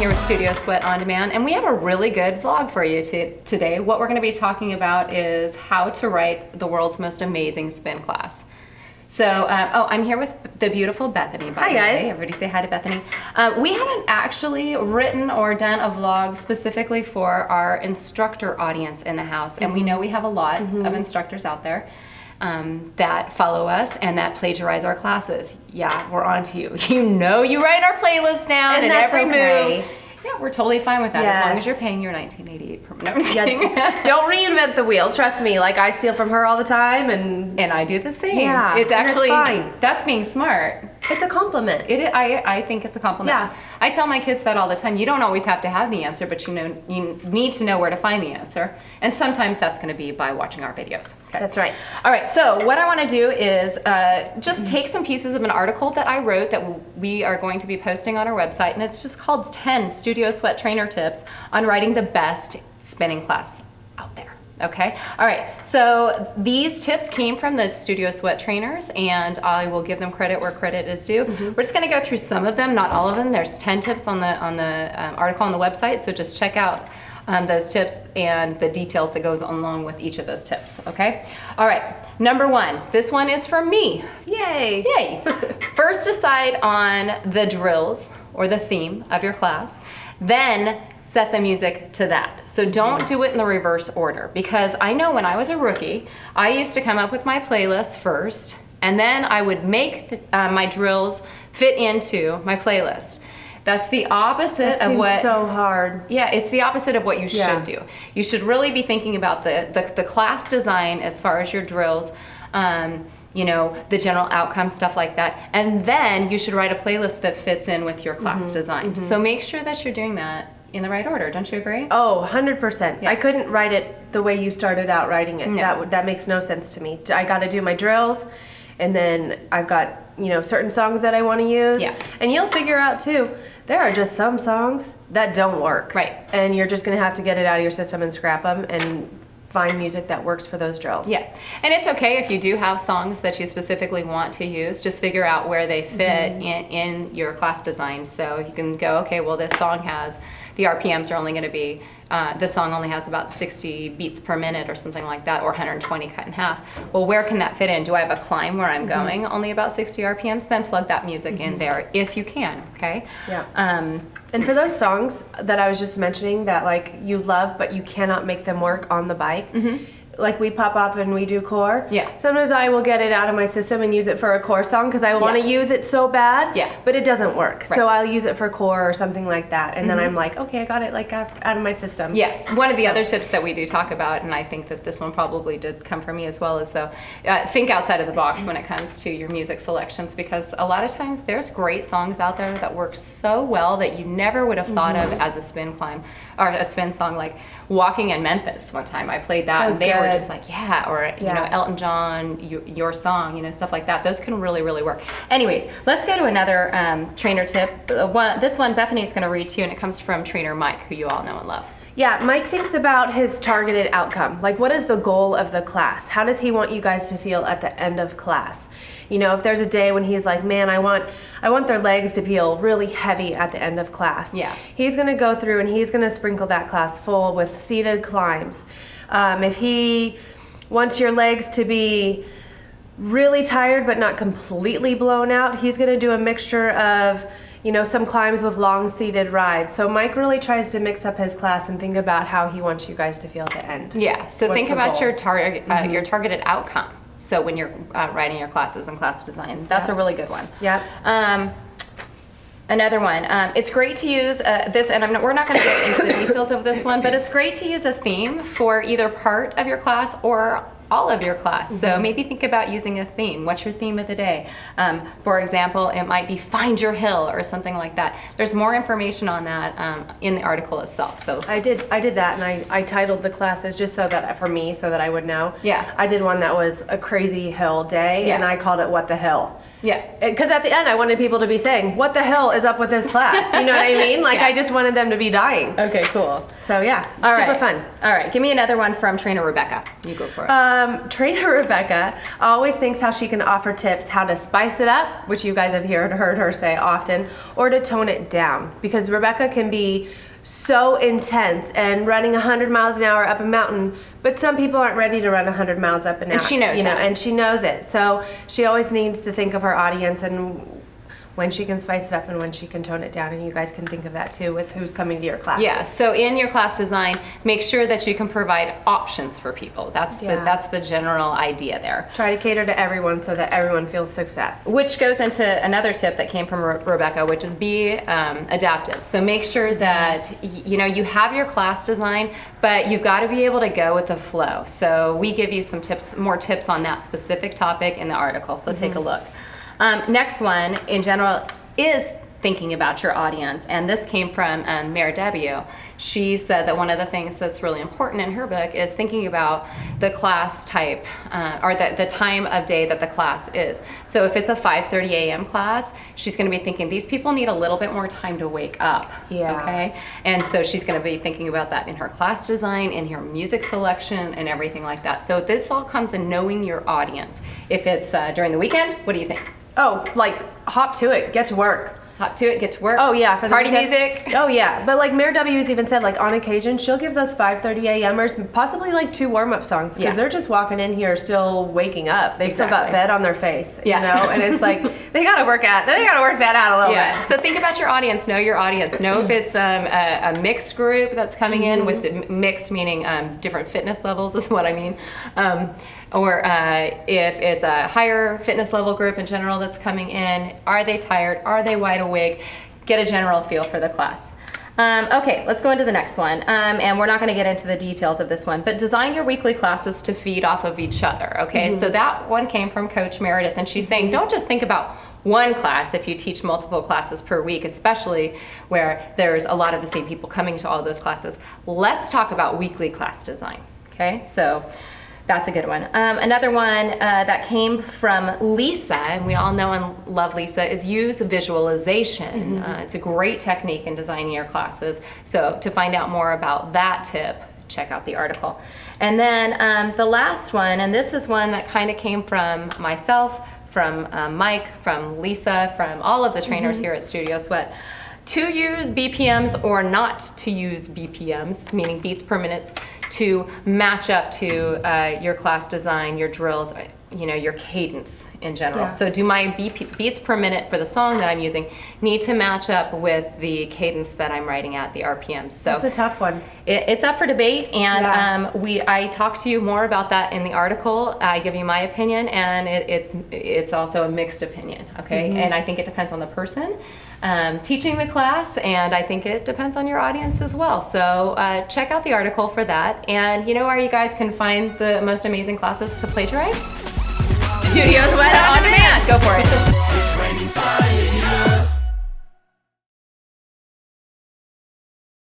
here with Studio Sweat On Demand, and we have a really good vlog for you today. What we're going to be talking about is how to write the world's most amazing spin class. So, I'm here with the beautiful Bethany, by the way. Hi, guys. Everybody say hi to Bethany. We haven't actually written or done a vlog specifically for our instructor audience in the house, and we know we have a lot of instructors out there that follow us and that plagiarize our classes. Yeah, we're on to you. You know you write our playlist down and that's every okay. move. Yeah, we're totally fine with that as long as you're paying your $19.88 per month. Yeah, don't reinvent the wheel. Trust me. Like, I steal from her all the time, and I do the same. Yeah, it's actually that's fine. That's being smart. It's a compliment. I think it's a compliment. Yeah. I tell my kids that all the time. You don't always have to have the answer, but you need to know where to find the answer. And sometimes that's going to be by watching our videos. Okay. That's right. All right. So what I want to do is just take some pieces of an article that I wrote that we are going to be posting on our website, and it's just called 10 Studio Sweat Trainer Tips on Writing the Best Spinning Class Out There. Okay, all right, so these tips came from the Studio Sweat trainers, and I will give them credit where credit is due. We're just gonna go through some of them, not all of them. There's 10 tips on the article on the website, so just check out those tips and the details that goes along with each of those tips, okay? All right, number one, this one is from me. Yay. Yay. First, decide on the drills or the theme of your class, then set the music to that. So don't do it in the reverse order, because I know when I was a rookie, I used to come up with my playlist first, and then I would make my drills fit into my playlist. That's the opposite of what. So hard. Yeah, it's the opposite of what you should do. You should really be thinking about the class design as far as your drills, you know, the general outcome, stuff like that. And then you should write a playlist that fits in with your class design. So make sure that you're doing that in the right order. Don't you agree? Oh, 100%. Yeah. I couldn't write it the way you started out writing it. No. That makes no sense to me. I got to do my drills, and then I've got, you know, certain songs that I want to use. Yeah. And you'll figure out too, there are just some songs that don't work. Right. And you're just going to have to get it out of your system and scrap them and find music that works for those drills. Yeah, and it's okay if you do have songs that you specifically want to use. Just figure out where they fit in your class design. So you can go, okay, well, this song has, the RPMs are only going to be, this song only has about 60 beats per minute or something like that, or 120 cut in half. Well, where can that fit in? Do I have a climb where I'm going only about 60 RPMs? Then plug that music in there if you can, okay? Yeah. And for those songs that I was just mentioning that like you love but you cannot make them work on the bike, like we pop up and we do core. Yeah. Sometimes I will get it out of my system and use it for a core song because I want to use it so bad. Yeah. But it doesn't work. Right. So I'll use it for core or something like that, and then I'm like, okay, I got it like out of my system. Yeah, one of the other tips that we do talk about, and I think that this one probably did come from me as well, is though, think outside of the box when it comes to your music selections, because a lot of times there's great songs out there that work so well that you never would have thought of as a spin climb or a spin song. Like Walking in Memphis one time, I played that and they were just like, yeah, or you know, Elton John, your song, you know, stuff like that. Those can really, really work. Anyways, let's go to another trainer tip. This one Bethany's going to read to you, and it comes from trainer Mike, who you all know and love. Yeah, Mike thinks about his targeted outcome. Like, what is the goal of the class? How does he want you guys to feel at the end of class? You know, if there's a day when he's like, man, I want their legs to feel really heavy at the end of class. Yeah. He's going to go through and he's going to sprinkle that class full with seated climbs. If he wants your legs to be really tired but not completely blown out, he's going to do a mixture of, you know, some climbs with long seated rides. So Mike really tries to mix up his class and think about how he wants you guys to feel at the end. Yeah, so What's think the about goal? your targeted outcome. So when you're writing your classes and class design, that's a really good one. Yeah. Another one, it's great to use this, and we're not going to get into the details of this one, but it's great to use a theme for either part of your class or all of your class. So maybe think about using a theme. What's your theme of the day? For example, it might be find your hill or something like that. There's more information on that in the article itself. So I did that, and I titled the classes just so that for me, so that I would know. Yeah. I did one that was a crazy hill day, Yeah. and I called it What the Hill. yeah. Because at the end, I wanted people to be saying, what the hell is up with this class? You know what I mean? Like, Yeah. I just wanted them to be dying. Okay, cool. So yeah, All super right. fun. All right, give me another one from trainer Rebecca. You go for it. Trainer Rebecca always thinks how she can offer tips how to spice it up, which you guys have heard her say often, or to tone it down. Because Rebecca can be so intense and running 100 miles an hour up a mountain, but some people aren't ready to run 100 miles up an hour. And she knows that. And she knows it. So she always needs to think of her audience and when she can spice it up and when she can tone it down, and you guys can think of that too with who's coming to your class. Yeah, so in your class design, make sure that you can provide options for people. That's the general idea there. Try to cater to everyone so that everyone feels success. Which goes into another tip that came from Rebecca, which is be adaptive. So make sure that you have your class design, but you've got to be able to go with the flow. So we give you some more tips on that specific topic in the article, so take a look. Next one, in general, is thinking about your audience. And this came from Mayor W. She said that one of the things that's really important in her book is thinking about the class type or the time of day that the class is. So if it's a 5:30 a.m. class, she's going to be thinking these people need a little bit more time to wake up. Yeah. Okay. And so she's going to be thinking about that in her class design, in her music selection, and everything like that. So this all comes in knowing your audience. If it's during the weekend, what do you think? Oh, like hop to it, get to work. Hop to it, get to work. Oh yeah, for the party weekend. music. Oh yeah, but like Mayor W's even said, like on occasion she'll give those 5:30 a.m.ers possibly like 2 warm-up songs because they're just walking in here still waking up. They've still got bed on their face, you know, and it's like they gotta work that out a little bit. So think about your audience. Know your audience. Know if it's a mixed group that's coming in with mixed meaning different fitness levels is what I mean. Or if it's a higher fitness level group in general that's coming in, are they tired? Are they wide awake? Get a general feel for the class. Okay, let's go into the next one. And we're not going to get into the details of this one, but design your weekly classes to feed off of each other. Okay, so that one came from Coach Meredith, and she's saying don't just think about one class if you teach multiple classes per week, especially where there's a lot of the same people coming to all those classes. Let's talk about weekly class design. Okay, so that's a good one. Another one that came from Lisa, and we all know and love Lisa, is use visualization. It's a great technique in designing your classes. So to find out more about that tip, check out the article. And then the last one, and this is one that kind of came from myself, from Mike, from Lisa, from all of the trainers here at Studio Sweat. To use BPMs or not to use BPMs, meaning beats per minute, to match up to your class design, your drills, your cadence in general. So do my beats per minute for the song that I'm using need to match up with the cadence that I'm writing at, the RPMs. So it's a tough one. It's up for debate, and I talk to you more about that in the article. I give you my opinion, and it's also a mixed opinion, okay? And I think it depends on the person teaching the class, and I think it depends on your audience as well. So check out the article for that. And you know where you guys can find the most amazing classes to plagiarize? Studio Sweat on Demand. Go for it.